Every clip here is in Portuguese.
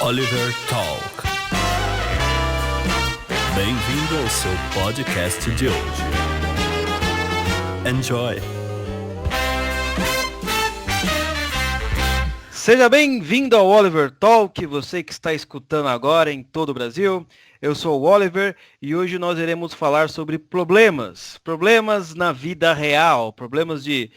Oliver Talk. Bem-vindo ao seu podcast de hoje. Enjoy! Seja bem-vindo ao Oliver Talk, você que está escutando agora em todo o Brasil. Eu sou o Oliver e hoje nós iremos falar sobre problemas na vida real, problemas de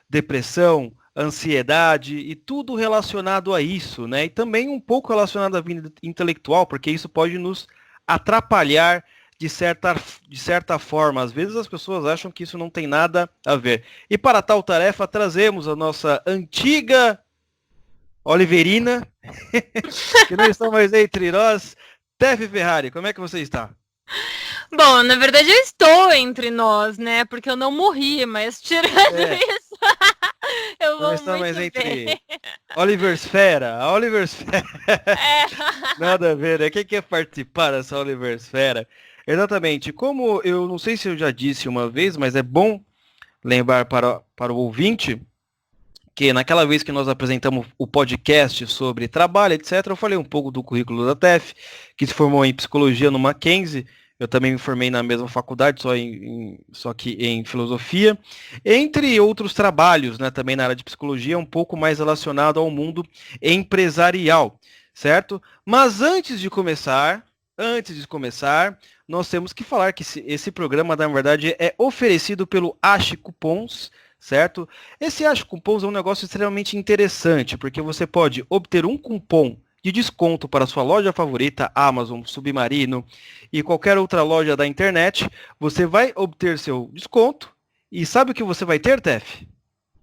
depressão, ansiedade e tudo relacionado a isso, né? E também um pouco relacionado à vida intelectual, porque isso pode nos atrapalhar de certa forma. Às vezes as pessoas acham que isso não tem nada a ver. E para tal tarefa trazemos a nossa antiga Oliverina, que não está mais entre nós, Tef Ferrari. Como é que você está? Bom, na verdade eu estou entre nós, né? Porque eu não morri, mas tirando isso, eu vou não muito mais entre bem. Oliversfera, a Oliversfera. É. Nada a ver, né? Quem quer participar dessa Oliversfera? Exatamente. Como eu não sei se eu já disse uma vez, mas é bom lembrar para o ouvinte que naquela vez que nós apresentamos o podcast sobre trabalho, etc., eu falei um pouco do currículo da Tef, que se formou em psicologia no Mackenzie. Eu também me formei na mesma faculdade, só que em filosofia, entre outros trabalhos, né, também na área de psicologia, um pouco mais relacionado ao mundo empresarial, certo? Mas antes de começar, nós temos que falar que esse programa, na verdade, é oferecido pelo Ache Cupons, certo? Esse Ache Cupons é um negócio extremamente interessante, porque você pode obter um cupom de desconto para sua loja favorita, Amazon, Submarino e qualquer outra loja da internet. Você vai obter seu desconto e sabe o que você vai ter, Tef?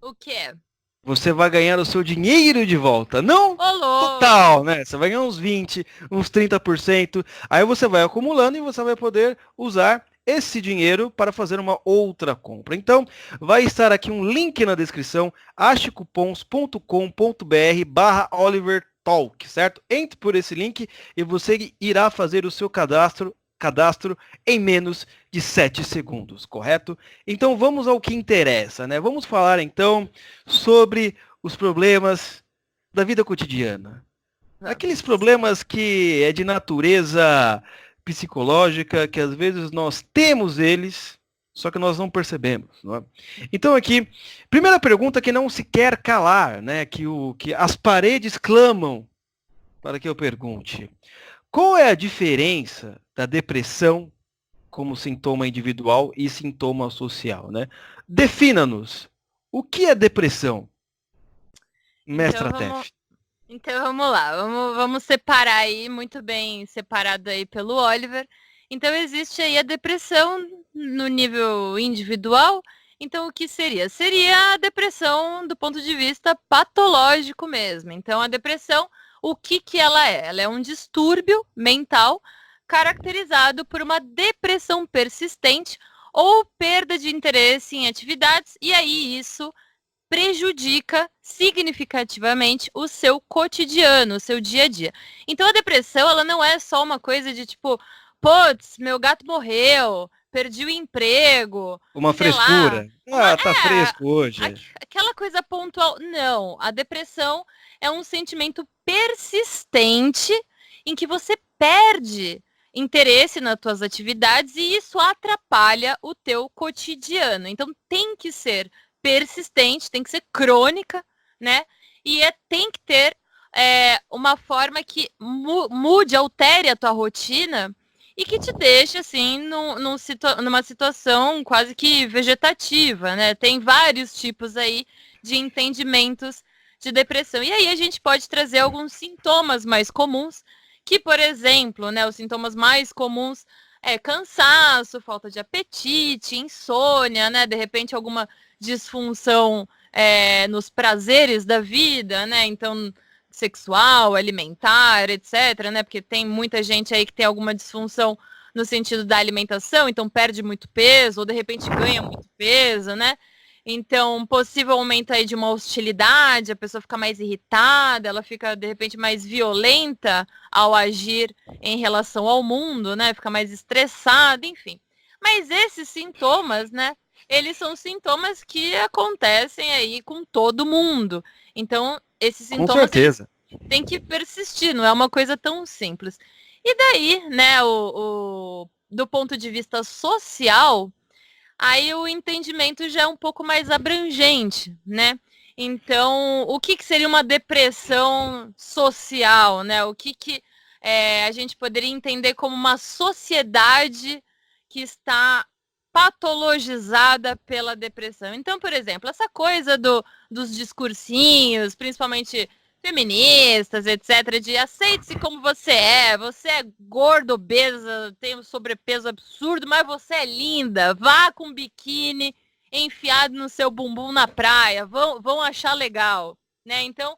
O quê? Você vai ganhar o seu dinheiro de volta. Não total, né? Você vai ganhar uns 20%, uns 30%. Aí você vai acumulando e você vai poder usar esse dinheiro para fazer uma outra compra. Então, vai estar aqui um link na descrição, achecupons.com.br/OliverTalk, certo? Entre por esse link e você irá fazer o seu cadastro em menos de 7 segundos, correto? Então vamos ao que interessa, né? Vamos falar então sobre os problemas da vida cotidiana. Aqueles problemas que é de natureza psicológica, que às vezes nós temos eles, só que nós não percebemos, não é? Então aqui, primeira pergunta que não se quer calar, né? Que as paredes clamam para que eu pergunte. Qual é a diferença da depressão como sintoma individual e sintoma social, né? Defina-nos. O que é depressão, mestra Tef? Então vamos lá, vamos separar aí, muito bem separado aí pelo Oliver. Então existe aí a depressão no nível individual. Então o que seria? Seria a depressão do ponto de vista patológico mesmo. Então a depressão, o que ela é? Ela é um distúrbio mental caracterizado por uma depressão persistente ou perda de interesse em atividades, e aí isso prejudica significativamente o seu cotidiano, o seu dia a dia. Então a depressão, ela não é só uma coisa de tipo, putz, meu gato morreu, perdi o emprego. Uma frescura. Tá fresco hoje. Aquela coisa pontual. Não, a depressão é um sentimento persistente em que você perde interesse nas tuas atividades e isso atrapalha o teu cotidiano. Então tem que ser persistente, tem que ser crônica, né? E tem que ter uma forma que mude, altere a tua rotina e que te deixe, assim, numa situação quase que vegetativa, né? Tem vários tipos aí de entendimentos de depressão. E aí a gente pode trazer alguns sintomas mais comuns, que, por exemplo, né, os sintomas mais comuns é cansaço, falta de apetite, insônia, né? De repente alguma disfunção nos prazeres da vida, né? Então, sexual, alimentar, etc, né? Porque tem muita gente aí que tem alguma disfunção no sentido da alimentação, então perde muito peso, ou de repente ganha muito peso, né? Então, possível aumento aí de uma hostilidade, a pessoa fica mais irritada, ela fica, de repente, mais violenta ao agir em relação ao mundo, né? Fica mais estressada, enfim. Mas esses sintomas, né? Eles são sintomas que acontecem aí com todo mundo. Então, esses sintomas... Com certeza. tem que persistir, não é uma coisa tão simples. E daí, né, do ponto de vista social, aí o entendimento já é um pouco mais abrangente, né? Então, o que seria uma depressão social, né? O que a gente poderia entender como uma sociedade que está patologizada pela depressão? Então, por exemplo, essa coisa dos discursinhos, principalmente feministas, etc., de aceite-se como você é gordo, obesa, tem um sobrepeso absurdo, mas você é linda, vá com biquíni enfiado no seu bumbum na praia, vão achar legal, né? Então,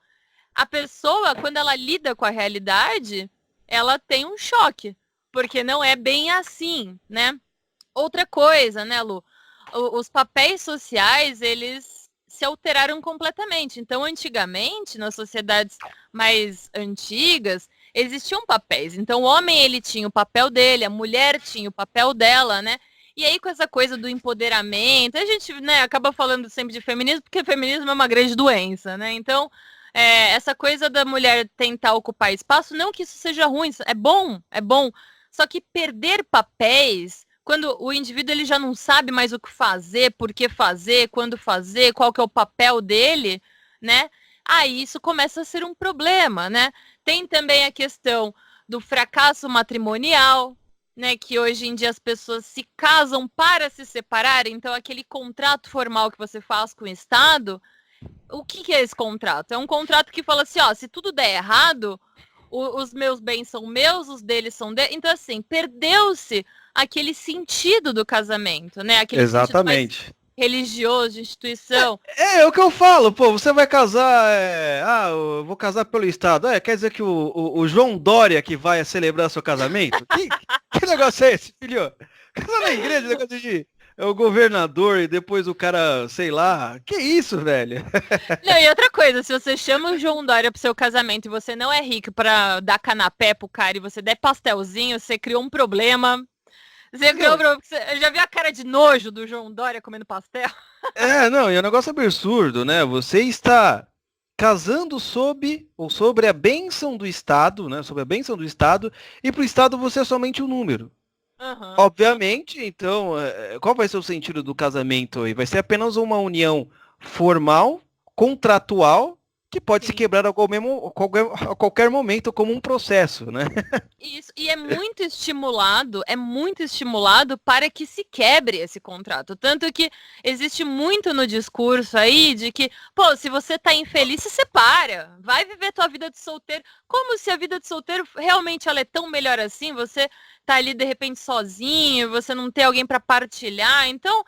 a pessoa, quando ela lida com a realidade, ela tem um choque, porque não é bem assim, né? Outra coisa, né, Lu? Os papéis sociais, eles se alteraram completamente. Então, antigamente, nas sociedades mais antigas, existiam papéis. Então, o homem, ele tinha o papel dele, a mulher tinha o papel dela, né? E aí, com essa coisa do empoderamento, a gente, né, acaba falando sempre de feminismo, porque feminismo é uma grande doença, né? Então, essa coisa da mulher tentar ocupar espaço, não que isso seja ruim, é bom, é bom. Só que perder papéis, quando o indivíduo ele já não sabe mais o que fazer, por que fazer, quando fazer, qual que é o papel dele, né? Aí isso começa a ser um problema, né? Tem também a questão do fracasso matrimonial, né? Que hoje em dia as pessoas se casam para se separar, então aquele contrato formal que você faz com o Estado, o que é esse contrato? É um contrato que fala assim, ó, se tudo der errado, os meus bens são meus, os deles são deles. Então, assim, perdeu-se aquele sentido do casamento, né? Aquele sentido mais Exatamente. religioso, de instituição. É o que eu falo, pô, você vai casar, eu vou casar pelo Estado. Quer dizer que o João Dória que vai celebrar seu casamento? Que negócio é esse, filho? Casar na igreja, negócio de o governador e depois o cara, sei lá. Que isso, velho? Não, e outra coisa, se você chama o João Dória pro seu casamento e você não é rico pra dar canapé pro cara e você der pastelzinho, você criou um problema. Você criou um problema. Eu já viu a cara de nojo do João Dória comendo pastel? Não, e é um negócio absurdo, né? Você está casando sobre a bênção do Estado, né? Sobre a bênção do Estado, e pro Estado você é somente um número. Uhum. Obviamente, então, qual vai ser o sentido do casamento aí? Vai ser apenas uma união formal, contratual, que pode se Sim. quebrar a qualquer momento como um processo, né? Isso, e é muito estimulado para que se quebre esse contrato. Tanto que existe muito no discurso aí de que, pô, se você tá infeliz, se separa. Vai viver tua vida de solteiro. Como se a vida de solteiro realmente ela é tão melhor assim? Você tá ali de repente sozinho, você não tem alguém para partilhar. Então,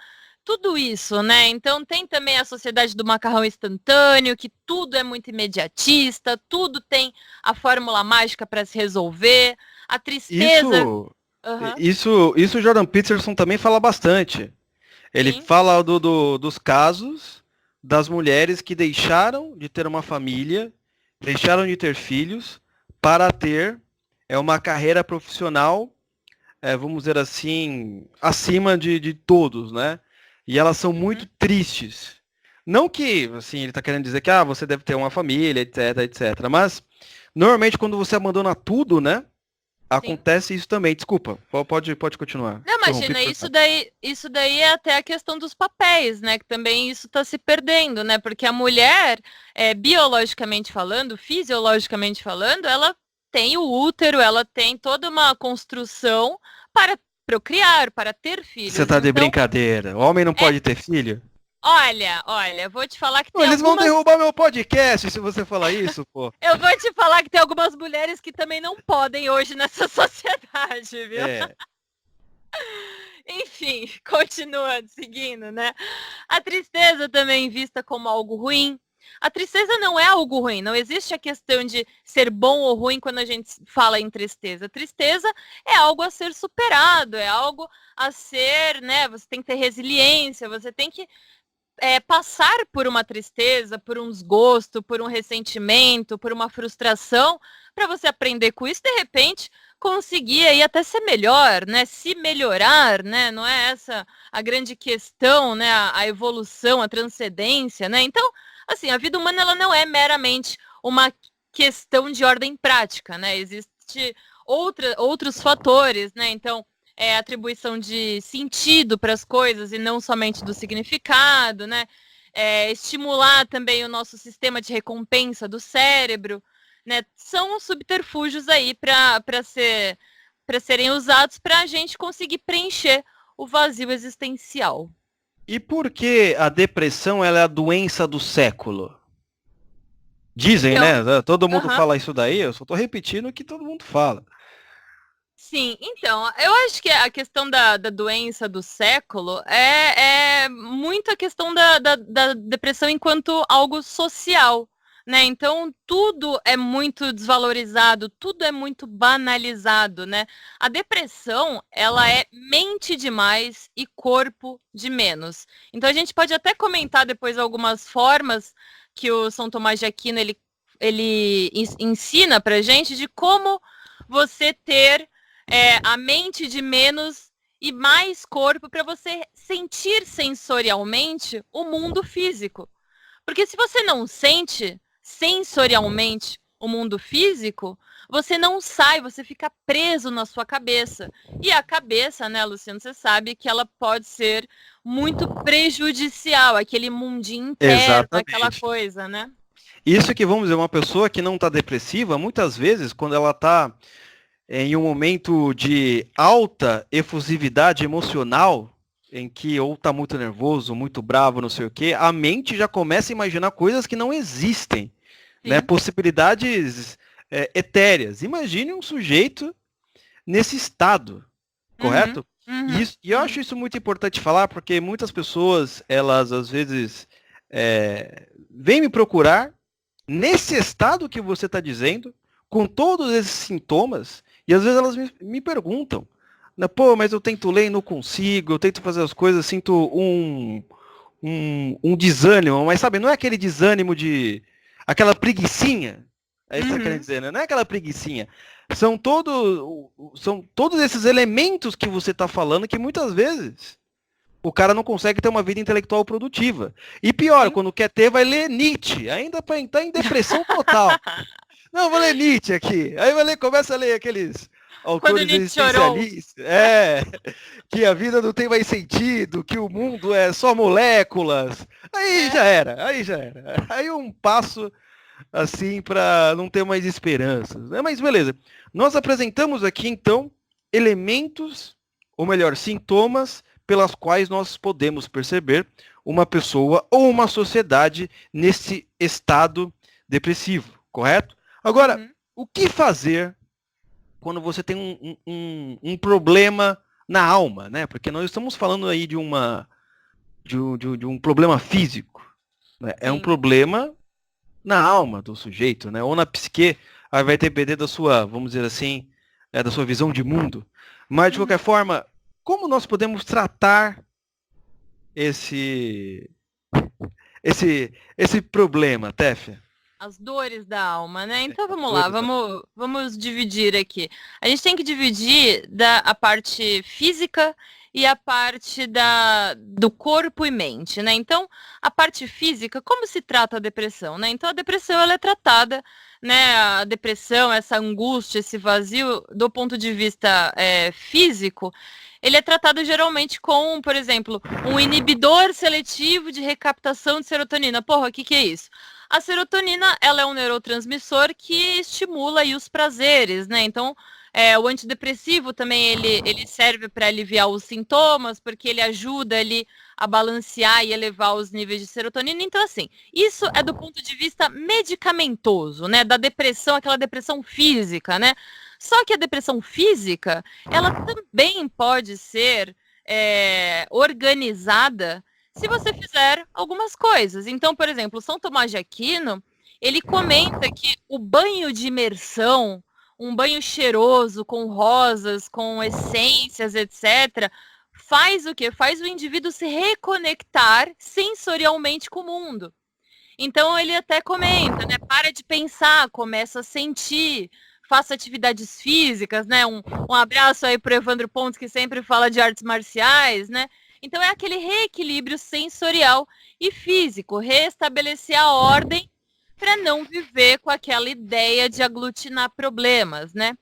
tudo isso, né? Então tem também a sociedade do macarrão instantâneo, que tudo é muito imediatista, tudo tem a fórmula mágica para se resolver, a tristeza. Isso, Uhum, isso o Jordan Peterson também fala bastante. Ele sim. fala dos casos das mulheres que deixaram de ter uma família, deixaram de ter filhos, para ter uma carreira profissional, vamos dizer assim, acima de todos, né? E elas são muito Uhum. tristes. Não que, assim, ele está querendo dizer que você deve ter uma família, etc, etc. Mas, normalmente, quando você abandona tudo, né? Sim. Acontece isso também. Desculpa, pode continuar. Não, Interrompi, imagina, foi isso daí é até a questão dos papéis, né? Que também isso está se perdendo, né? Porque a mulher, biologicamente falando, fisiologicamente falando, ela tem o útero, ela tem toda uma construção para procriar, para ter Você filhos. tá de Então, brincadeira. O homem não é, pode ter filho? olha, vou te falar que Pô, tem eles vão algumas. derrubar meu podcast se você falar isso, pô. Eu vou te falar que tem algumas mulheres que também não podem hoje nessa sociedade, viu? É. Enfim, continuando, seguindo, né? A tristeza também vista como algo ruim. A tristeza não é algo ruim, não existe a questão de ser bom ou ruim quando a gente fala em tristeza. Tristeza é algo a ser superado, é algo a ser, né? Você tem que ter resiliência, você tem que passar por uma tristeza, por um desgosto, por um ressentimento, por uma frustração, para você aprender com isso, de repente conseguir aí até ser melhor, né? Se melhorar, né? Não é essa a grande questão, né? A evolução, a transcendência, né? Então, assim, a vida humana ela não é meramente uma questão de ordem prática, né? Existe outros fatores, né? Então, atribuição de sentido para as coisas e não somente do significado, né? Estimular também o nosso sistema de recompensa do cérebro, né? São subterfúgios aí para serem usados para a gente conseguir preencher o vazio existencial. E por que a depressão ela é a doença do século? Dizem, Então, né? Todo mundo aham. fala isso daí, eu só tô repetindo o que todo mundo fala. Sim, então, eu acho que a questão da doença do século é muito a questão da depressão enquanto algo social, né? Então, tudo é muito desvalorizado, tudo é muito banalizado, né? A depressão, ela é mente demais e corpo de menos. Então, a gente pode até comentar depois algumas formas que o São Tomás de Aquino, ele ensina pra gente de como você ter a mente de menos e mais corpo para você sentir sensorialmente o mundo físico. Porque se você não sente sensorialmente o mundo físico, você não sai, você fica preso na sua cabeça. E a cabeça, né, Luciano, você sabe que ela pode ser muito prejudicial, aquele mundinho interno, aquela Exatamente. coisa, né? Isso que, vamos dizer, uma pessoa que não está depressiva, muitas vezes, quando ela está em um momento de alta efusividade emocional, em que ou está muito nervoso, muito bravo, não sei o quê, a mente já começa a imaginar coisas que não existem, né? Sim. Possibilidades etéreas. Imagine um sujeito nesse estado, Uhum, correto? uhum, E eu uhum. acho isso muito importante falar, porque muitas pessoas, elas às vezes vêm me procurar nesse estado que você está dizendo, com todos esses sintomas, e às vezes elas me perguntam, né, pô, mas eu tento ler e não consigo, eu tento fazer as coisas, sinto um desânimo, mas sabe, não é aquele desânimo de aquela preguicinha, é isso que você quer Uhum. dizer, né? Não é aquela preguicinha. São todos esses elementos que você está falando que muitas vezes o cara não consegue ter uma vida intelectual produtiva. E pior, Sim. quando quer ter, vai ler Nietzsche, ainda para entrar em depressão total. Não, vou ler Nietzsche aqui. Aí começa a ler aqueles Quando autores ele chorou. existencialistas, que a vida não tem mais sentido, que o mundo é só moléculas. Aí É. já era, aí já era. Aí um passo assim para não ter mais esperanças. Mas beleza. Nós apresentamos aqui então elementos, ou melhor, sintomas pelas quais nós podemos perceber uma pessoa ou uma sociedade nesse estado depressivo, correto? Agora, Uhum. o que fazer quando você tem um problema na alma, né? Porque nós estamos falando aí de um problema físico, né? É um Sim. problema na alma do sujeito, né? Ou na psique, aí vai depender da sua, vamos dizer assim, da sua visão de mundo. Mas, de qualquer Uhum. forma, como nós podemos tratar esse, esse problema, Téfia? As dores da alma, né? Então As vamos lá, dores da... vamos dividir aqui. A gente tem que dividir a parte física e a parte do corpo e mente, né? Então, a parte física, como se trata a depressão, né? Então, a depressão ela é tratada, né? A depressão, essa angústia, esse vazio, do ponto de vista físico, ele é tratado geralmente com, por exemplo, um inibidor seletivo de recaptação de serotonina. Porra, o que é isso? A serotonina, ela é um neurotransmissor que estimula aí os prazeres, né? Então, o antidepressivo também, ele serve para aliviar os sintomas, porque ele ajuda ali a balancear e elevar os níveis de serotonina. Então, assim, isso é do ponto de vista medicamentoso, né? Da depressão, aquela depressão física, né? Só que a depressão física, ela também pode ser organizada se você fizer algumas coisas. Então, por exemplo, São Tomás de Aquino, ele comenta que o banho de imersão, um banho cheiroso, com rosas, com essências, etc., faz o quê? Faz o indivíduo se reconectar sensorialmente com o mundo. Então ele até comenta, né? Para de pensar, começa a sentir, faça atividades físicas, né? Um abraço aí para o Evandro Pontes, que sempre fala de artes marciais, né? Então é aquele reequilíbrio sensorial e físico, restabelecer a ordem para não viver com aquela ideia de aglutinar problemas, né?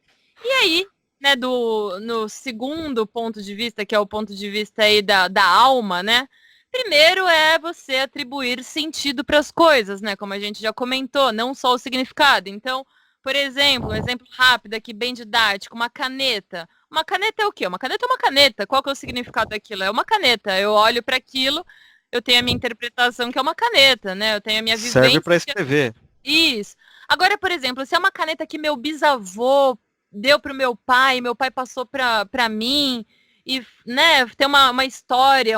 E aí, né, no segundo ponto de vista, que é o ponto de vista aí da alma, né? Primeiro é você atribuir sentido para as coisas, né? Como a gente já comentou, não só o significado. Então, por exemplo, um exemplo rápido aqui, bem didático, uma caneta. Uma caneta é o quê? Uma caneta é uma caneta. Qual que é o significado daquilo? É uma caneta. Eu olho para aquilo, eu tenho a minha interpretação que é uma caneta, né? Eu tenho a minha vivência. Serve para escrever. Isso. Agora, por exemplo, se é uma caneta que meu bisavô deu pro meu pai passou para mim, e, né, tem uma história,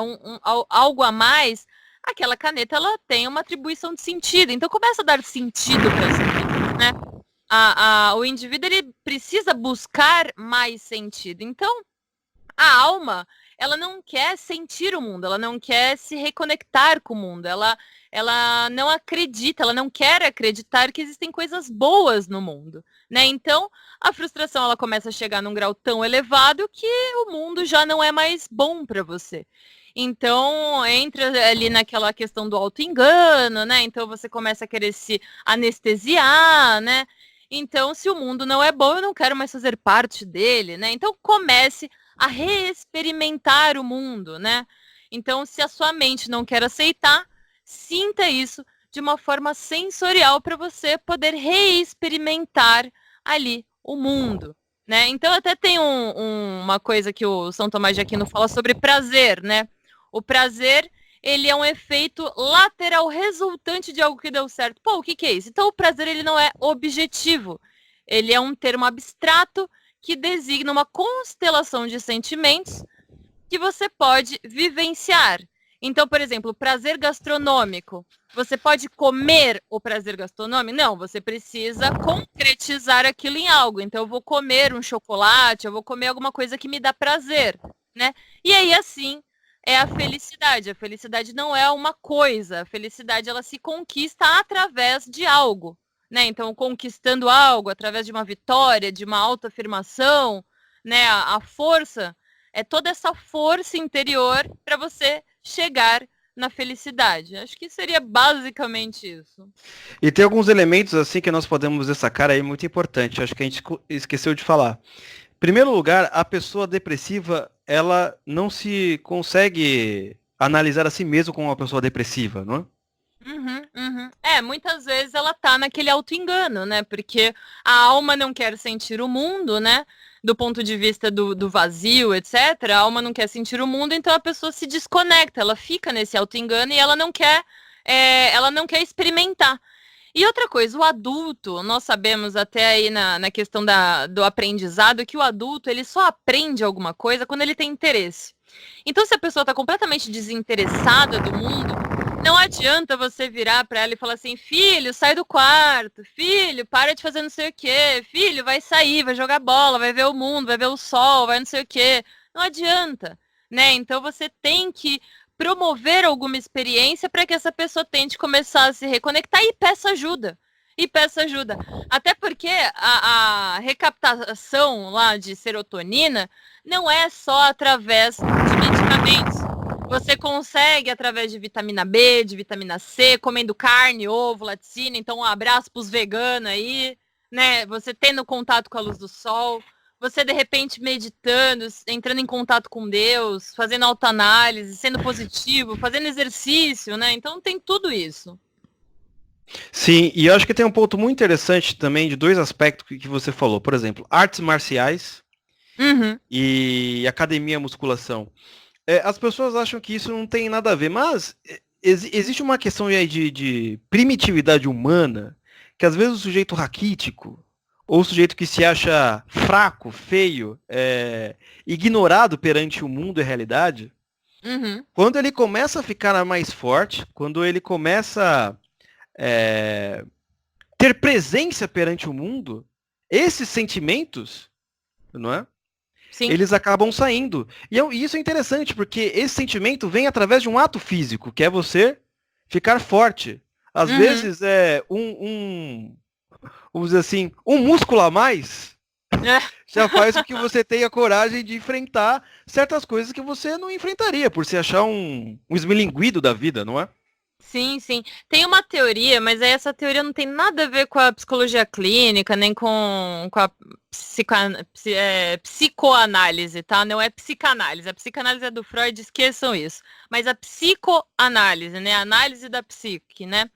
algo a mais, aquela caneta, ela tem uma atribuição de sentido. Então, começa a dar sentido para essa caneta, né? O indivíduo, ele precisa buscar mais sentido. Então, a alma, ela não quer sentir o mundo, ela não quer se reconectar com o mundo, ela não acredita, ela não quer acreditar que existem coisas boas no mundo, né? Então, a frustração, ela começa a chegar num grau tão elevado que o mundo já não é mais bom para você. Então, entra ali naquela questão do auto-engano, né? Então, você começa a querer se anestesiar, né? Então, se o mundo não é bom, eu não quero mais fazer parte dele, né? Então, comece a reexperimentar o mundo, né? Então, se a sua mente não quer aceitar, sinta isso de uma forma sensorial para você poder reexperimentar ali o mundo, né? Então, até tem uma coisa que o São Tomás de Aquino fala sobre prazer, né? O prazer, ele é um efeito lateral resultante de algo que deu certo. Pô, o que é isso? Então, o prazer, ele não é objetivo. Ele é um termo abstrato que designa uma constelação de sentimentos que você pode vivenciar. Então, por exemplo, o prazer gastronômico. Você pode comer o prazer gastronômico? Não, você precisa concretizar aquilo em algo. Então, eu vou comer um chocolate, eu vou comer alguma coisa que me dá prazer, né? E aí, assim, é a felicidade. A felicidade não é uma coisa. A felicidade, ela se conquista através de algo, né? Então, conquistando algo através de uma vitória, de uma autoafirmação, né? A força é toda essa força interior para você chegar na felicidade. Acho que seria basicamente isso. E tem alguns elementos assim que nós podemos destacar aí muito importante. Acho que a gente esqueceu de falar. Em primeiro lugar, a pessoa depressiva, ela não se consegue analisar a si mesma como uma pessoa depressiva, não é? Muitas vezes ela tá naquele auto-engano, né? Porque a alma não quer sentir o mundo, né? Do ponto de vista do vazio, etc. A alma não quer sentir o mundo, então a pessoa se desconecta, ela fica nesse auto-engano e ela não quer experimentar. E outra coisa, o adulto, nós sabemos até aí na questão do aprendizado, que o adulto, ele só aprende alguma coisa quando ele tem interesse. Então, se a pessoa está completamente desinteressada do mundo, não adianta você virar para ela e falar assim: filho, sai do quarto, filho, para de fazer não sei o quê, filho, vai sair, vai jogar bola, vai ver o mundo, vai ver o sol, vai não sei o quê. Não adianta, né? Então você tem que promover alguma experiência para que essa pessoa tente começar a se reconectar e peça ajuda. Até porque a recaptação lá de serotonina não é só através de medicamentos. Você consegue através de vitamina B, de vitamina C, comendo carne, ovo, laticínio. Então, um abraço para os veganos aí, né? Você tendo contato com a luz do sol. Você, de repente, meditando, entrando em contato com Deus, fazendo autoanálise, sendo positivo, fazendo exercício, né? Então, tem tudo isso. Sim, e eu acho que tem um ponto muito interessante também de dois aspectos que você falou. Por exemplo, artes marciais e academia musculação. As pessoas acham que isso não tem nada a ver, mas existe uma questão aí de primitividade humana, que às vezes o sujeito raquítico, ou o sujeito que se acha fraco, feio, ignorado perante o mundo e a realidade, quando ele começa a ficar mais forte, quando ele começa a ter presença perante o mundo, esses sentimentos, não é? Sim. Eles acabam saindo. E isso é interessante, porque esse sentimento vem através de um ato físico, que é você ficar forte. Às vezes vamos dizer assim, um músculo a mais já faz com que você tenha coragem de enfrentar certas coisas que você não enfrentaria, por se achar um esmilinguido da vida, não é? Sim, sim. Tem uma teoria, mas aí essa teoria não tem nada a ver com a psicologia clínica, nem com a psicoanálise, tá? Não é psicanálise. A psicanálise é do Freud, esqueçam isso. Mas a psicoanálise, né? A análise da psique, né?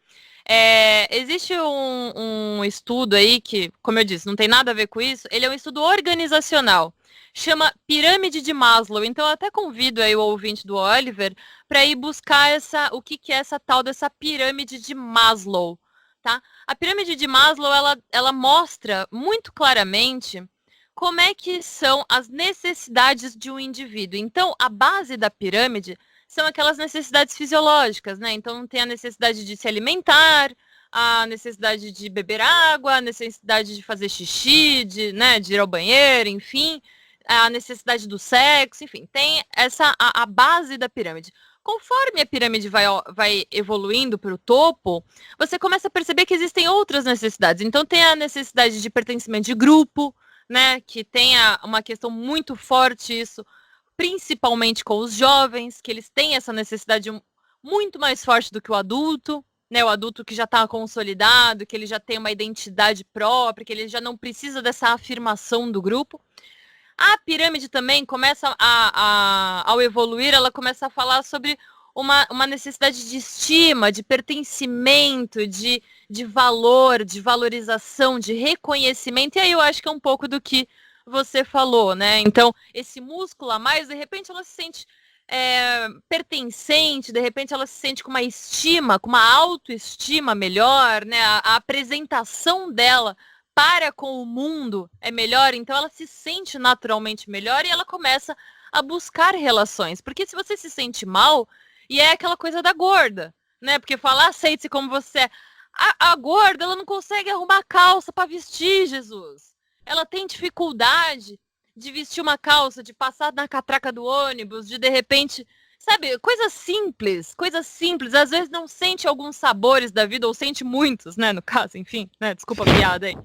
Existe um estudo aí que, como eu disse, não tem nada a ver com isso. Ele é um estudo organizacional. Chama Pirâmide de Maslow. Então eu até convido aí o ouvinte do Oliver para ir buscar o que é essa tal dessa pirâmide de Maslow, tá? A pirâmide de Maslow, ela mostra muito claramente como é que são as necessidades de um indivíduo. Então, a base da pirâmide são aquelas necessidades fisiológicas, né? Então, tem a necessidade de se alimentar, a necessidade de beber água, a necessidade de fazer xixi, de ir ao banheiro, enfim, a necessidade do sexo, enfim, tem a base da pirâmide. Conforme a pirâmide vai evoluindo para o topo, você começa a perceber que existem outras necessidades. Então, tem a necessidade de pertencimento de grupo, né? Que tem uma questão muito forte, isso, principalmente com os jovens, que eles têm essa necessidade muito mais forte do que o adulto, né? O adulto que já está consolidado, que ele já tem uma identidade própria, que ele já não precisa dessa afirmação do grupo. A pirâmide também começa ao evoluir, ela começa a falar sobre uma necessidade de estima, de pertencimento, de valor, de valorização, de reconhecimento. E aí eu acho que é um pouco do que você falou, né? Então, esse músculo a mais, de repente ela se sente pertencente, de repente ela se sente com uma estima, com uma autoestima melhor, né? A apresentação dela para com o mundo é melhor, então ela se sente naturalmente melhor e ela começa a buscar relações. Porque se você se sente mal, e é aquela coisa da gorda, né? Porque falar aceite-se como você é. A gorda, ela não consegue arrumar calça para vestir, Jesus. Ela tem dificuldade de vestir uma calça, de passar na catraca do ônibus, de repente, sabe, coisas simples. Às vezes não sente alguns sabores da vida, ou sente muitos, né, no caso, enfim, né, desculpa a piada aí.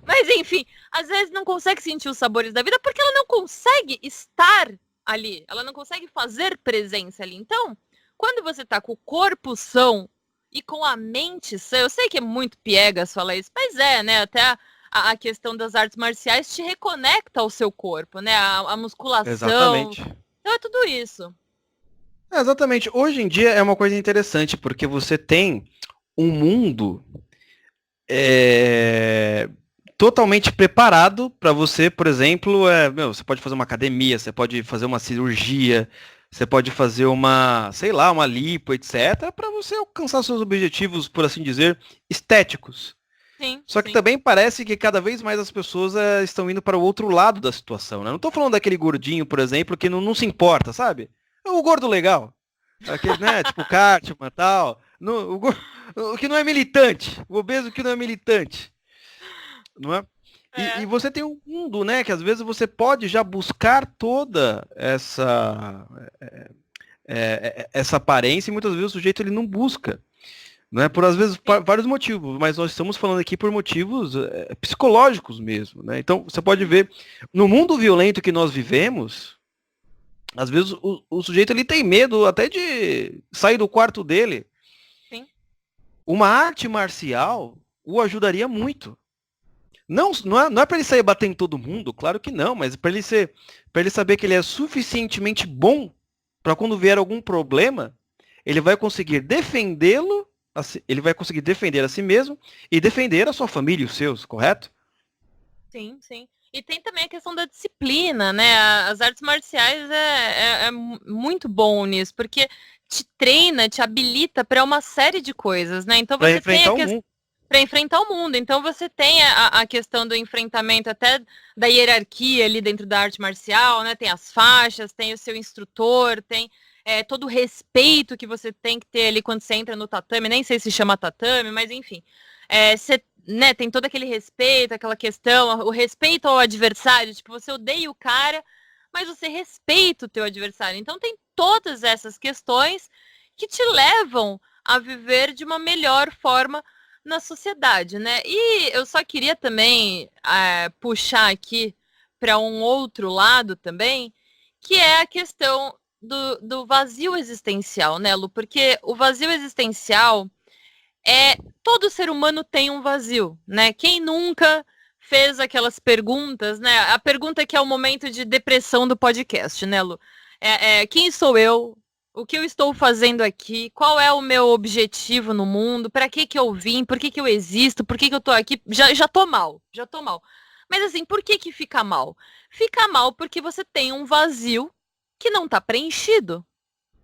Mas, enfim, às vezes não consegue sentir os sabores da vida porque ela não consegue estar ali, ela não consegue fazer presença ali. Então, quando você tá com o corpo são e com a mente sã, eu sei que é muito piegas falar isso, mas né, até a questão das artes marciais te reconecta ao seu corpo, né, a musculação. Exatamente. Então é tudo isso. Exatamente. Hoje em dia é uma coisa interessante, porque você tem um mundo totalmente preparado para você, por exemplo, você pode fazer uma academia, você pode fazer uma cirurgia, você pode fazer uma lipo, etc., para você alcançar seus objetivos, por assim dizer, estéticos. Sim, Só que sim. também parece que cada vez mais as pessoas estão indo para o outro lado da situação, né? Não estou falando daquele gordinho, por exemplo, que não se importa, sabe? É o gordo legal. Aquele, né? Tipo Cartman e tal. O que não é militante. O obeso que não é militante. Não é? E você tem um mundo, né? Que às vezes você pode já buscar toda essa aparência e muitas vezes o sujeito ele não busca. Não é? Por às vezes vários motivos, mas nós estamos falando aqui por motivos psicológicos mesmo, né? Então você pode ver, no mundo violento que nós vivemos, às vezes o sujeito ele tem medo até de sair do quarto dele. Sim. Uma arte marcial o ajudaria muito. Não é para ele sair batendo em todo mundo, claro que não, mas para ele saber que ele é suficientemente bom para quando vier algum problema, ele vai conseguir defendê-lo. Ele vai conseguir defender a si mesmo e defender a sua família e os seus, correto? Sim, sim. E tem também a questão da disciplina, né? As artes marciais é muito bom nisso, porque te treina, te habilita para uma série de coisas, né? Então você tem para enfrentar o mundo. Então você tem a questão do enfrentamento até da hierarquia ali dentro da arte marcial, né? Tem as faixas, tem o seu instrutor, tem todo o respeito que você tem que ter ali quando você entra no tatame, nem sei se chama tatame, mas enfim, você, né, tem todo aquele respeito, aquela questão, o respeito ao adversário, tipo, você odeia o cara, mas você respeita o teu adversário. Então tem todas essas questões que te levam a viver de uma melhor forma na sociedade, né? E eu só queria também puxar aqui para um outro lado também, que é a questão do vazio existencial, né, Lu? Porque o vazio existencial todo ser humano tem um vazio, né? Quem nunca fez aquelas perguntas, né? A pergunta que é o momento de depressão do podcast, né, Lu? Quem sou eu? O que eu estou fazendo aqui? Qual é o meu objetivo no mundo? Para que eu vim? Por que eu existo? Por que eu tô aqui? Já tô mal, já tô mal. Mas assim, por que fica mal? Fica mal porque você tem um vazio que não está preenchido,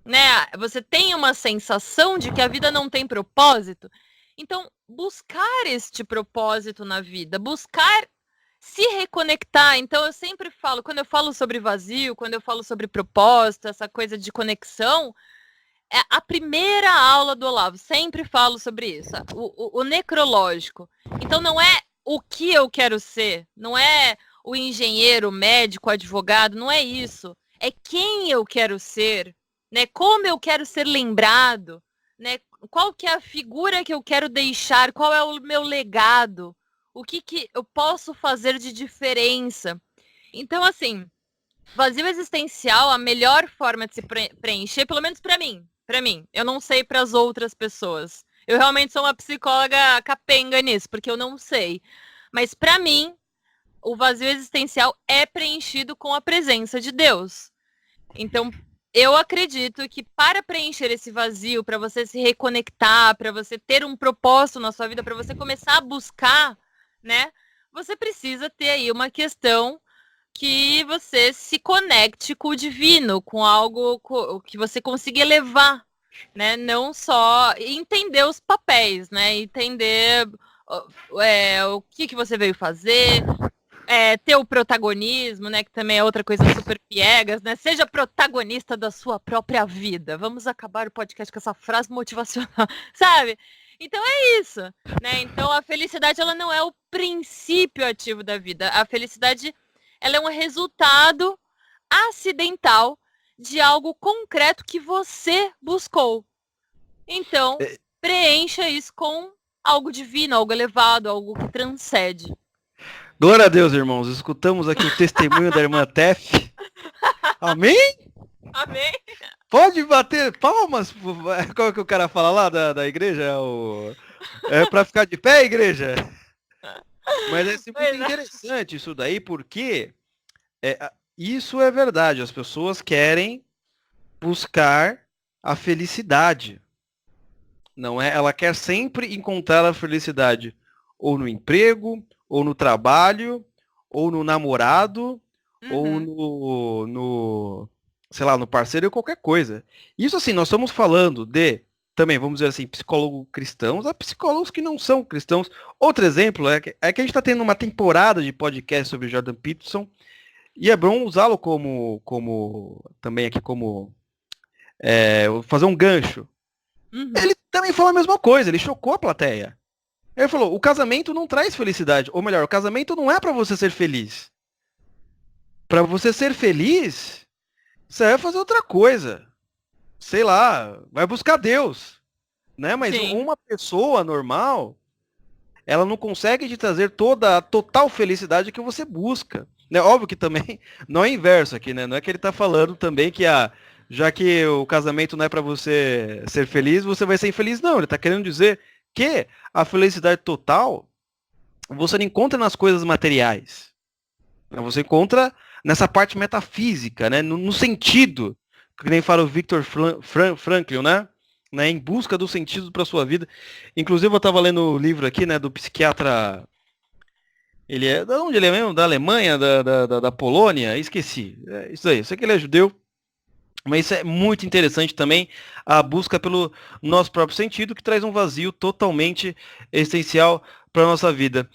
né? Você tem uma sensação de que a vida não tem propósito. Então, buscar este propósito na vida, buscar se reconectar. Então, eu sempre falo, quando eu falo sobre vazio, quando eu falo sobre propósito, essa coisa de conexão, é a primeira aula do Olavo, sempre falo sobre isso, o necrológico. Então, não é o que eu quero ser, não é o engenheiro, o médico, o advogado, não é isso. É quem eu quero ser, né? Como eu quero ser lembrado, né? Qual que é a figura que eu quero deixar, qual é o meu legado, o que eu posso fazer de diferença. Então, assim, vazio existencial, a melhor forma de se preencher, pelo menos para mim, eu não sei para as outras pessoas. Eu realmente sou uma psicóloga capenga nisso, porque eu não sei. Mas para mim, o vazio existencial é preenchido com a presença de Deus. Então, eu acredito que para preencher esse vazio, para você se reconectar, para você ter um propósito na sua vida, para você começar a buscar, né? Você precisa ter aí uma questão que você se conecte com o divino, com algo que você consiga elevar, né? Não só entender os papéis, né? Entender o que você veio fazer, ter o protagonismo, né? Que também é outra coisa super piegas, né? Seja protagonista da sua própria vida. Vamos acabar o podcast com essa frase motivacional, sabe? Então é isso, né? Então a felicidade, ela não é o princípio ativo da vida. A felicidade, ela é um resultado acidental de algo concreto que você buscou. Então, preencha isso com algo divino, algo elevado, algo que transcende. Glória a Deus, irmãos. Escutamos aqui o testemunho da irmã Tef. Amém? Amém? Pode bater palmas. Qual que o cara fala lá da igreja? É pra ficar de pé, igreja? Mas é muito interessante isso daí, porque isso é verdade. As pessoas querem buscar a felicidade. Não é? Ela quer sempre encontrar a felicidade ou no emprego, ou no trabalho, ou no namorado, ou no, sei lá, no parceiro ou qualquer coisa. Isso assim, nós estamos falando de, também, vamos dizer assim, psicólogos cristãos, a psicólogos que não são cristãos. Outro exemplo é que a gente está tendo uma temporada de podcast sobre Jordan Peterson, e é bom usá-lo também aqui como, fazer um gancho. Ele também falou a mesma coisa, ele chocou a plateia. Ele falou, o casamento não traz felicidade. Ou melhor, o casamento não é para você ser feliz. Para você ser feliz, você vai fazer outra coisa. Sei lá, vai buscar Deus. Né? Mas uma pessoa normal, ela não consegue te trazer toda a total felicidade que você busca. Né? Óbvio que também não é inverso aqui, né? Não é que ele está falando também que já que o casamento não é para você ser feliz, você vai ser infeliz. Não, ele está querendo dizer que a felicidade total você não encontra nas coisas materiais. Você encontra nessa parte metafísica, né? No sentido, que nem fala o Viktor Frankl, né? Em busca do sentido para sua vida. Inclusive eu estava lendo o livro aqui, né, do psiquiatra. Ele é. De onde ele é mesmo? Da Alemanha, da Polônia? Esqueci. Isso aí, eu sei que ele é judeu. Mas isso é muito interessante também, a busca pelo nosso próprio sentido, que traz um vazio totalmente essencial para a nossa vida.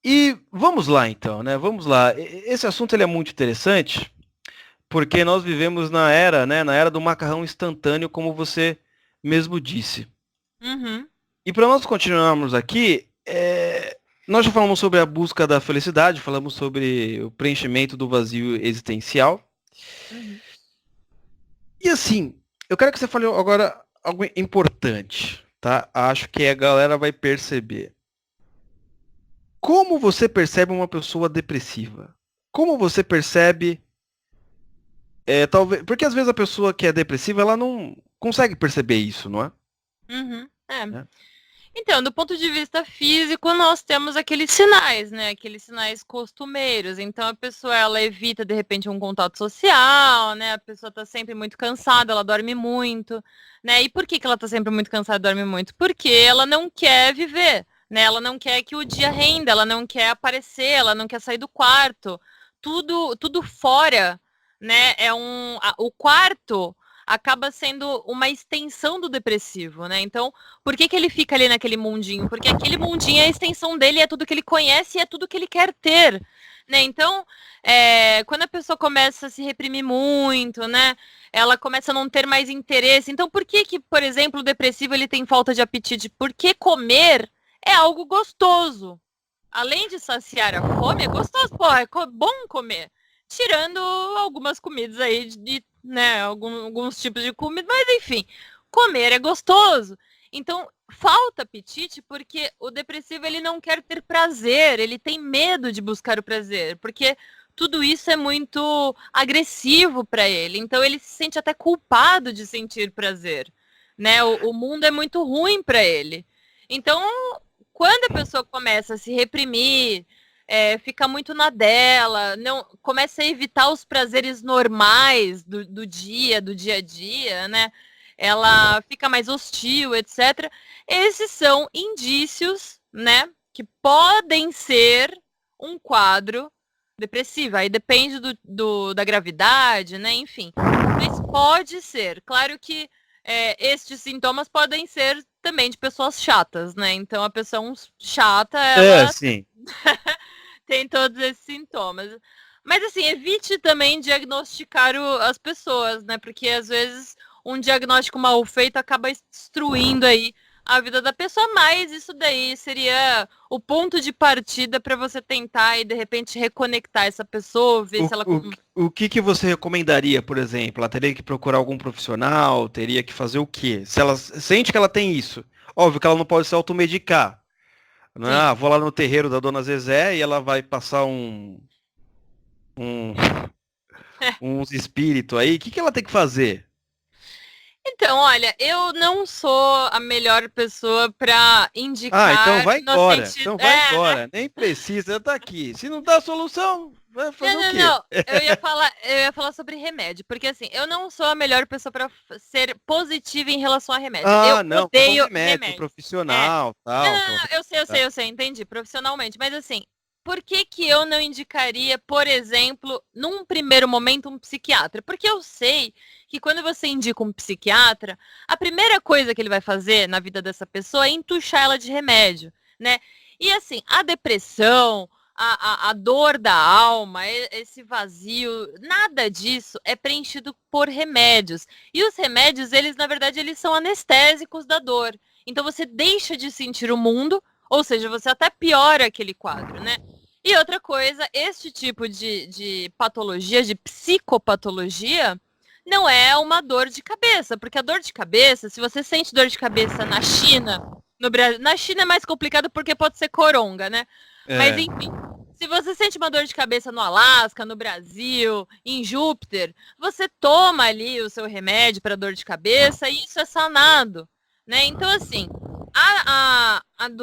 E vamos lá então, né? Vamos lá. Esse assunto ele é muito interessante, porque nós vivemos na era, né? Na era do macarrão instantâneo, como você mesmo disse. E para nós continuarmos aqui, nós já falamos sobre a busca da felicidade, falamos sobre o preenchimento do vazio existencial. E assim, eu quero que você fale agora algo importante, tá? Acho que a galera vai perceber. Como você percebe uma pessoa depressiva? Como você percebe talvez, porque às vezes a pessoa que é depressiva, ela não consegue perceber isso, não é? Uhum, é. É. Então, do ponto de vista físico, nós temos aqueles sinais, né? Aqueles sinais costumeiros. Então, a pessoa, ela evita, de repente, um contato social, né? A pessoa está sempre muito cansada, ela dorme muito, né? E por que ela está sempre muito cansada e dorme muito? Porque ela não quer viver, né? Ela não quer que o dia renda, ela não quer aparecer, ela não quer sair do quarto. Tudo fora, né? O quarto acaba sendo uma extensão do depressivo, né? Então, por que ele fica ali naquele mundinho? Porque aquele mundinho é a extensão dele, é tudo que ele conhece e é tudo que ele quer ter, né? Então, quando a pessoa começa a se reprimir muito, né? Ela começa a não ter mais interesse. Então, por que, por exemplo, o depressivo ele tem falta de apetite? Porque comer é algo gostoso. Além de saciar a fome, é gostoso. Pô, é bom comer. Tirando algumas comidas aí né, alguns tipos de comida, mas enfim, comer é gostoso. Então, falta apetite porque o depressivo ele não quer ter prazer, ele tem medo de buscar o prazer, porque tudo isso é muito agressivo para ele. Então, ele se sente até culpado de sentir prazer, né? O mundo é muito ruim para ele. Então, quando a pessoa começa a se reprimir, fica muito na dela, não começa a evitar os prazeres normais do dia a dia, né? Ela fica mais hostil, etc. Esses são indícios, né, que podem ser um quadro depressivo. Aí depende da gravidade, né? Enfim, mas pode ser. Claro que estes sintomas podem ser também de pessoas chatas, né? Então a pessoa chata, ela Sim. tem todos esses sintomas. Mas assim, evite também diagnosticar as pessoas, né? Porque às vezes um diagnóstico mal feito acaba destruindo aí a vida da pessoa, mas isso daí seria o ponto de partida para você tentar e de repente reconectar essa pessoa, ver se ela... O que você recomendaria, por exemplo? Ela teria que procurar algum profissional? Teria que fazer o quê? Se ela sente que ela tem isso, óbvio que ela não pode se automedicar. Não é? Ah, vou lá no terreiro da Dona Zezé e ela vai passar uns espíritos aí. O que ela tem que fazer? Então, olha, eu não sou a melhor pessoa para indicar. Ah, então vai embora. Sentido... Então vai embora. Nem precisa, tá aqui. Se não dá solução, vai fazer o quê? Não. Eu ia falar sobre remédio, porque assim, eu não sou a melhor pessoa para ser positiva em relação a remédio. Eu Não, odeio remédio profissional, tal. Não, eu sei, entendi, profissionalmente, mas assim, por que eu não indicaria, por exemplo, num primeiro momento, um psiquiatra? Porque eu sei que quando você indica um psiquiatra, a primeira coisa que ele vai fazer na vida dessa pessoa é entuchar ela de remédio, né? E assim, a depressão, a dor da alma, esse vazio, nada disso é preenchido por remédios. E os remédios, eles, na verdade, eles são anestésicos da dor. Então você deixa de sentir o mundo, ou seja, você até piora aquele quadro, né? E outra coisa, este tipo de patologia, de psicopatologia, não é uma dor de cabeça, porque a dor de cabeça, se você sente dor de cabeça na China, no Brasil, na China é mais complicado porque pode ser coronga, né? Mas enfim, se você sente uma dor de cabeça no Alasca, no Brasil, em Júpiter, você toma ali o seu remédio para dor de cabeça e isso é sanado, né? Então assim,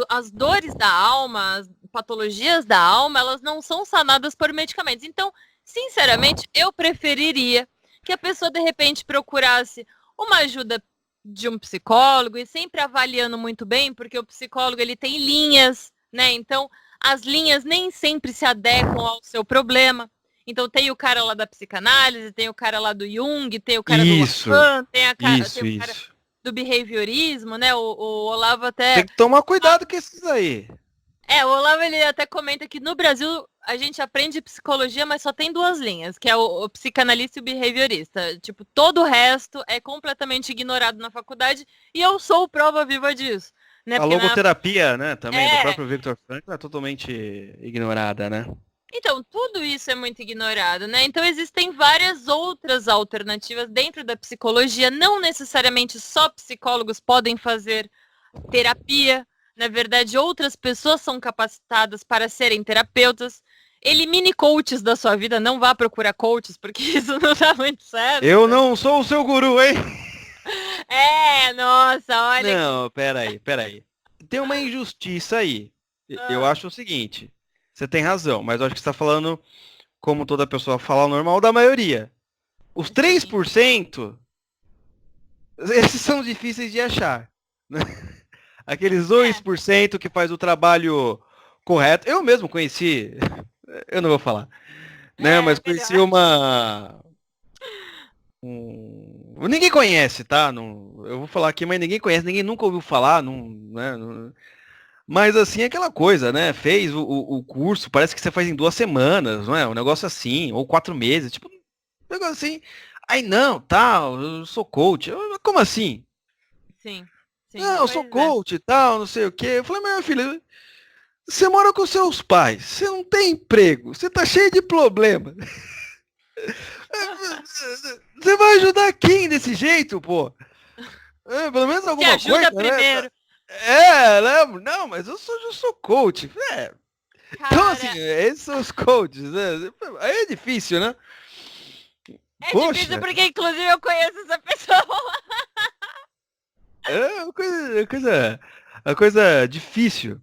as dores da alma, as patologias da alma, elas não são sanadas por medicamentos. Então, sinceramente, eu preferiria que a pessoa, de repente, procurasse uma ajuda de um psicólogo e sempre avaliando muito bem, porque o psicólogo, ele tem linhas, né? Então, as linhas nem sempre se adequam ao seu problema. Então, tem o cara lá da psicanálise, tem o cara lá do Jung, tem o cara do Lacan, tem o cara do behaviorismo, né? O Olavo até... Tem que tomar cuidado com esses aí. O Olavo, ele até comenta que no Brasil a gente aprende psicologia, mas só tem duas linhas, que é o psicanalista e o behaviorista. Tipo, todo o resto é completamente ignorado na faculdade e eu sou prova viva disso. Né? A logoterapia, né, também, do próprio Viktor Frankl, é totalmente ignorada, né? Então, tudo isso é muito ignorado, né? Então, existem várias outras alternativas dentro da psicologia. Não necessariamente só psicólogos podem fazer terapia. Na verdade, outras pessoas são capacitadas para serem terapeutas. Elimine coaches da sua vida, não vá procurar coaches, porque isso não dá muito certo. Eu não sou o seu guru, hein? Nossa, olha. Não, peraí. Tem uma injustiça aí. Eu acho o seguinte, você tem razão, mas eu acho que você está falando, como toda pessoa fala, o normal da maioria. Os 3%, esses são difíceis de achar. Né? Aqueles 2% que faz o trabalho correto. Eu mesmo conheci, eu não vou falar, né? Mas conheci ninguém conhece, tá? Não, eu vou falar aqui, mas ninguém conhece, ninguém nunca ouviu falar, né? Mas assim, aquela coisa, né? Fez o curso, parece que você faz em 2 semanas, não é? Um negócio assim, ou 4 meses, tipo, um negócio assim. Aí não, tal, eu sou coach. Como assim? Sim. Não, eu sou coach e tal, não sei o quê. Eu falei, meu filho, você mora com seus pais, você não tem emprego, você tá cheio de problema. Você vai ajudar quem desse jeito, pô? Pelo menos alguma Te ajuda coisa, primeiro. né? Não, mas eu sou coach. Então, assim, esses são os coaches, né? Aí é difícil, né? É difícil porque, inclusive, eu conheço essa pessoa. É uma coisa difícil.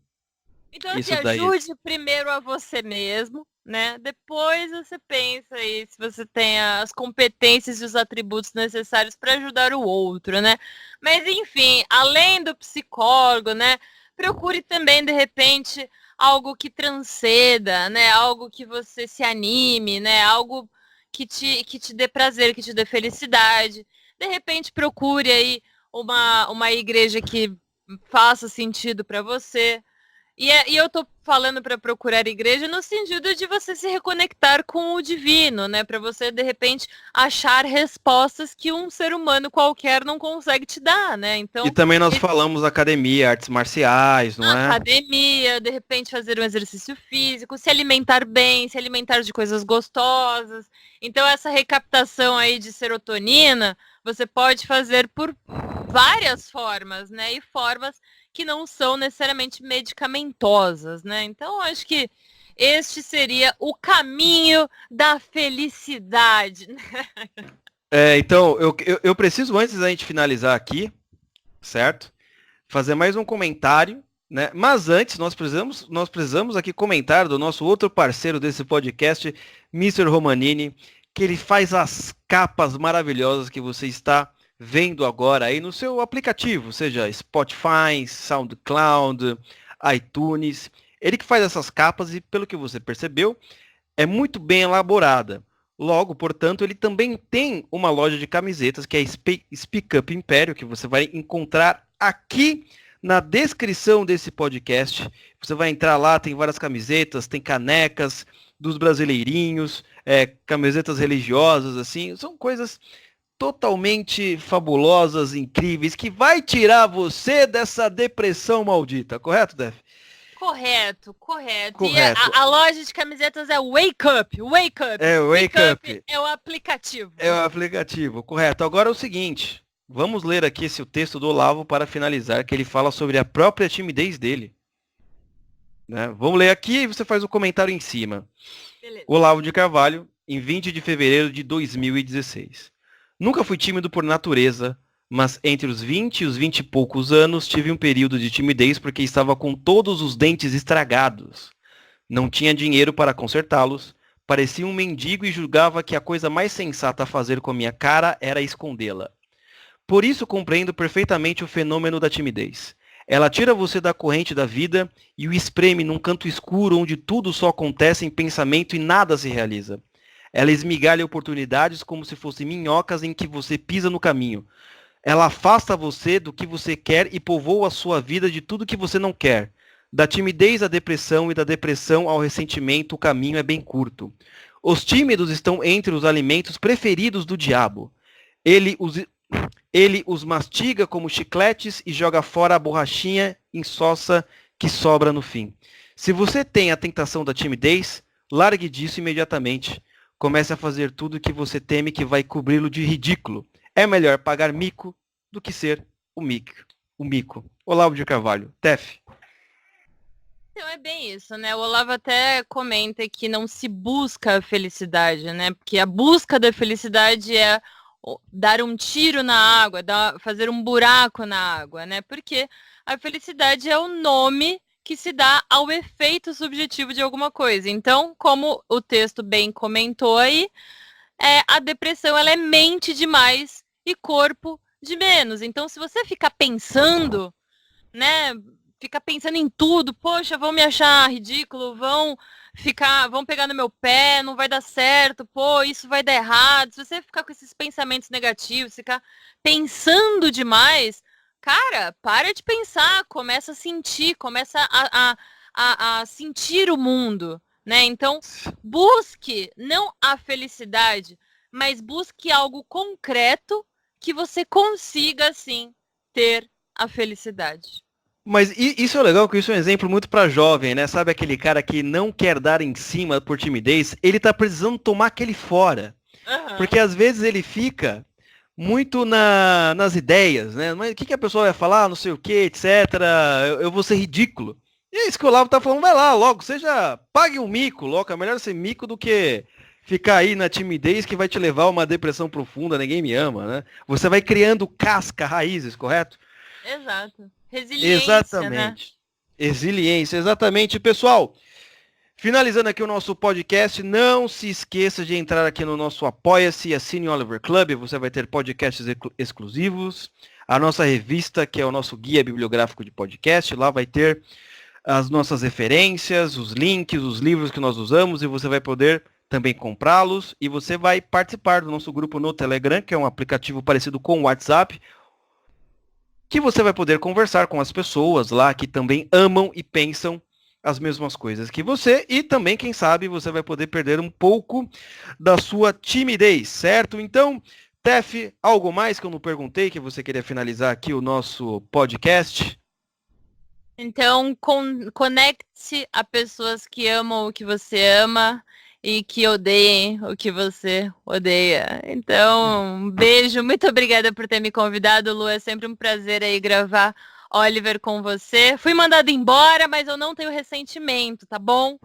Então, assim, Isso daí. ajude primeiro a você mesmo, né? Depois você pensa aí se você tem as competências e os atributos necessários para ajudar o outro, né? Mas, enfim, além do psicólogo, né? Procure também, de repente, algo que transcenda, né? Algo que você se anime, né? Algo que te dê prazer, que te dê felicidade. De repente, procure aí uma igreja que faça sentido para você. E eu tô falando para procurar igreja no sentido de você se reconectar com o divino, né? Para você, de repente, achar respostas que um ser humano qualquer não consegue te dar, né? Então, E também nós falamos academia, artes marciais, não é? academia, de repente fazer um exercício físico, se alimentar bem, se alimentar de coisas gostosas. Então, essa recaptação aí de serotonina, você pode fazer por várias formas, né? E formas que não são necessariamente medicamentosas, né? Então, acho que este seria o caminho da felicidade. Então, eu preciso, antes da gente finalizar aqui, certo? Fazer mais um comentário, né? Mas antes, nós precisamos aqui comentar do nosso outro parceiro desse podcast, Mr. Romanini, que ele faz as capas maravilhosas que você está vendo agora aí no seu aplicativo, seja Spotify, SoundCloud, iTunes. Ele que faz essas capas e, pelo que você percebeu, é muito bem elaborada. Logo, portanto, ele também tem uma loja de camisetas, que é a Speak Up Império, que você vai encontrar aqui na descrição desse podcast. Você vai entrar lá, tem várias camisetas, tem canecas dos brasileirinhos, camisetas religiosas, assim, são coisas totalmente fabulosas, incríveis, que vai tirar você dessa depressão maldita, correto, Def? Correto. E a loja de camisetas é Wake Up. É, Wake Up. É o aplicativo. É o aplicativo, correto. Agora é o seguinte, vamos ler aqui esse texto do Olavo para finalizar, que ele fala sobre a própria timidez dele. Né? Vamos ler aqui e você faz o comentário em cima. Beleza. Olavo de Carvalho, em 20 de fevereiro de 2016. Nunca fui tímido por natureza, mas entre os 20 e os 20 e poucos anos tive um período de timidez porque estava com todos os dentes estragados. Não tinha dinheiro para consertá-los, parecia um mendigo e julgava que a coisa mais sensata a fazer com a minha cara era escondê-la. Por isso compreendo perfeitamente o fenômeno da timidez. Ela tira você da corrente da vida e o espreme num canto escuro onde tudo só acontece em pensamento e nada se realiza. Ela esmigalha oportunidades como se fossem minhocas em que você pisa no caminho. Ela afasta você do que você quer e povoa a sua vida de tudo que você não quer. Da timidez à depressão e da depressão ao ressentimento, o caminho é bem curto. Os tímidos estão entre os alimentos preferidos do diabo. Ele os mastiga como chicletes e joga fora a borrachinha insossa que sobra no fim. Se você tem a tentação da timidez, largue disso imediatamente. Comece a fazer tudo o que você teme que vai cobri-lo de ridículo. É melhor pagar mico do que ser o mico. Olavo de Carvalho. Tef. Então é bem isso, né? O Olavo até comenta que não se busca a felicidade, né? Porque a busca da felicidade é dar um tiro na água, fazer um buraco na água, né? Porque a felicidade é o nome que se dá ao efeito subjetivo de alguma coisa. Então, como o texto bem comentou aí, a depressão ela é mente demais e corpo de menos. Então, se você ficar pensando, né? Ficar pensando em tudo, poxa, vão me achar ridículo, vão pegar no meu pé, não vai dar certo, pô, isso vai dar errado. Se você ficar com esses pensamentos negativos, ficar pensando demais, cara, para de pensar, começa a sentir, começa a sentir o mundo, né? Então, busque não a felicidade, mas busque algo concreto que você consiga, sim, ter a felicidade. Mas isso é legal, que isso é um exemplo muito pra jovem, né? Sabe aquele cara que não quer dar em cima por timidez? Ele tá precisando tomar aquele fora. Uhum. Porque às vezes ele fica muito nas ideias, né? Mas o que a pessoa vai falar, não sei o que, etc. Eu vou ser ridículo. E é isso que o Olavo tá falando, vai lá logo, pague um mico, logo. É melhor ser mico do que ficar aí na timidez que vai te levar a uma depressão profunda, ninguém me ama, né? Você vai criando casca, raízes, correto? Exato. Resiliência, Exatamente. né? Resiliência, exatamente. Pessoal, finalizando aqui o nosso podcast, não se esqueça de entrar aqui no nosso Apoia-se e assine o Oliver Club. Você vai ter podcasts exclusivos. A nossa revista, que é o nosso guia bibliográfico de podcast, lá vai ter as nossas referências, os links, os livros que nós usamos e você vai poder também comprá-los. E você vai participar do nosso grupo no Telegram, que é um aplicativo parecido com o WhatsApp, que você vai poder conversar com as pessoas lá que também amam e pensam as mesmas coisas que você e também, quem sabe, você vai poder perder um pouco da sua timidez, certo? Então, Tef, algo mais que eu não perguntei que você queria finalizar aqui o nosso podcast? Então, conecte-se a pessoas que amam o que você ama e que odeiem o que você odeia. Então, um beijo, muito obrigada por ter me convidado, Lu, é sempre um prazer aí gravar Oliver com você. Fui mandada embora, mas eu não tenho ressentimento, tá bom?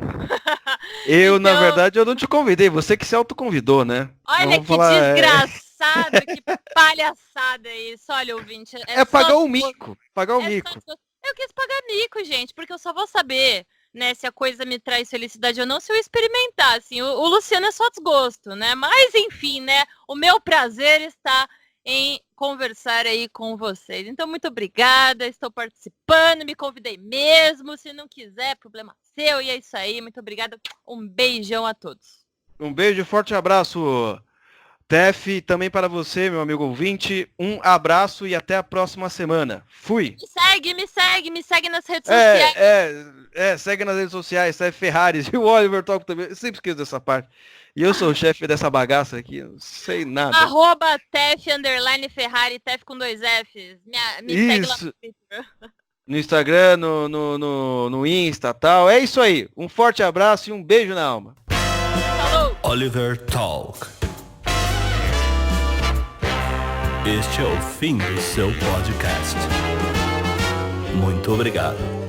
Na verdade, eu não te convidei, você que se autoconvidou, né? Olha que desgraçado, que palhaçada isso. Olha, ouvinte. É pagar o mico, Eu quis pagar mico, gente, porque eu só vou saber, né, se a coisa me traz felicidade ou não, se eu experimentar, assim, o Luciano é só desgosto, né, mas enfim, né, o meu prazer está em conversar aí com vocês, então muito obrigada, estou participando, me convidei mesmo, se não quiser, problema seu, e é isso aí, muito obrigada, um beijão a todos. Um beijo, forte abraço, Tef, também para você, meu amigo ouvinte, um abraço e até a próxima semana. Fui! Me segue nas redes sociais. Segue nas redes sociais, Tef Ferraris e o Oliver Talk também, eu sempre esqueço dessa parte. E eu sou o chefe dessa bagaça aqui, não sei nada. @Tef_Ferrari, Tef com 2 Fs. Me segue lá no Twitter. No Instagram, no Insta e tal. É isso aí, um forte abraço e um beijo na alma. Falou! Oliver Talk. Este é o fim do seu podcast. Muito obrigado.